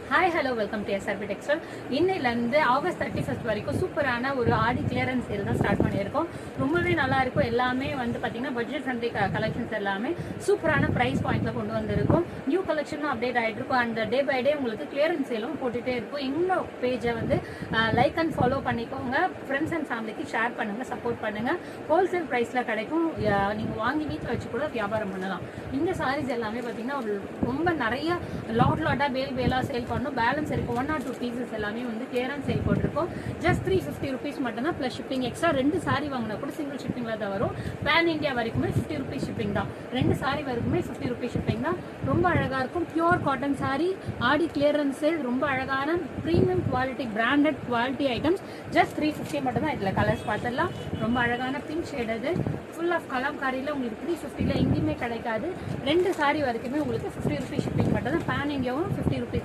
Hi hello welcome to SRP textile. இன்னிலேருந்து August 31 வரைக்கும் சூப்பரான ஒரு ஆடி கிளியரன்ஸ் சேல் தான் ஸ்டார்ட் பண்ணியிருக்கோம். ரொம்பவே நல்லா இருக்கும். எல்லாமே வந்து பார்த்தீங்கன்னா பட்ஜெட் ஃப்ரெண்ட்லி கலெக்ஷன்ஸ் எல்லாமே சூப்பரான ப்ரைஸ் பாயிண்ட்ல கொண்டு வந்திருக்கும். நியூ கலெக்ஷனும் அப்டேட் ஆகிட்டு இருக்கும். அண்ட் டே பை டே உங்களுக்கு கிளியரன்ஸ் சேலும் போட்டுகிட்டே இருக்கும். எங்களோட பேஜை வந்து லைக் அண்ட் ஃபாலோ பண்ணிக்கோங்க. ஃப்ரெண்ட்ஸ் அண்ட் ஃபேமிலிக்கு ஷேர் பண்ணுங்க, சப்போர்ட் பண்ணுங்க. ஹோல்சேல் ப்ரைஸில் கிடைக்கும். நீங்கள் வாங்கி வீட்டில் வச்சு கூட வியாபாரம் பண்ணலாம். இந்த சாரீஸ் எல்லாமே பார்த்தீங்கன்னா ரொம்ப நிறைய லாட்டாக பேலாக சேல் பண்ணணும். பேலன்ஸ் இருக்கு 1 or 2 பீசஸ் எல்லாமே வந்து கிளியரன்ஸ் சேல் போட்டிருக்கோம். ஜஸ்ட் 350 rupees மட்டும் தான் ப்ளஸ் ஷிப்பிங். எக்ஸ்ட்ரா 2 சாரி வாங்கினா கூட சிங்கிள் ஷிப்பிங்ல தான் வரும். பேன் இந்தியா வரைக்குமே 50 rupees ஷிப்பிங் தான். 2 சாரி வரைக்குமே 50 rupees ஷிப்பிங் தான். ரொம்ப அழகா இருக்கும். பியூர் காட்டன் சாரி ஆடி கிளியரன்ஸ் சேல். ரொம்ப அழகான premium quality branded quality items. Just 350 மட்டும் தான். இதில் கலர்ஸ் பார்த்துடலாம். ரொம்ப அழகான பிங்க் ஷேட். அது ஃபுல் ஆஃப் கலம்காரியில் உங்களுக்கு 350ல எங்கேயுமே கிடைக்காது. 2 சாரி வரைக்குமே உங்களுக்கு 50 rupees ஷிப்பிங் மட்டும் தான். பேன் இந்தியாவும் 50 rupees தான்.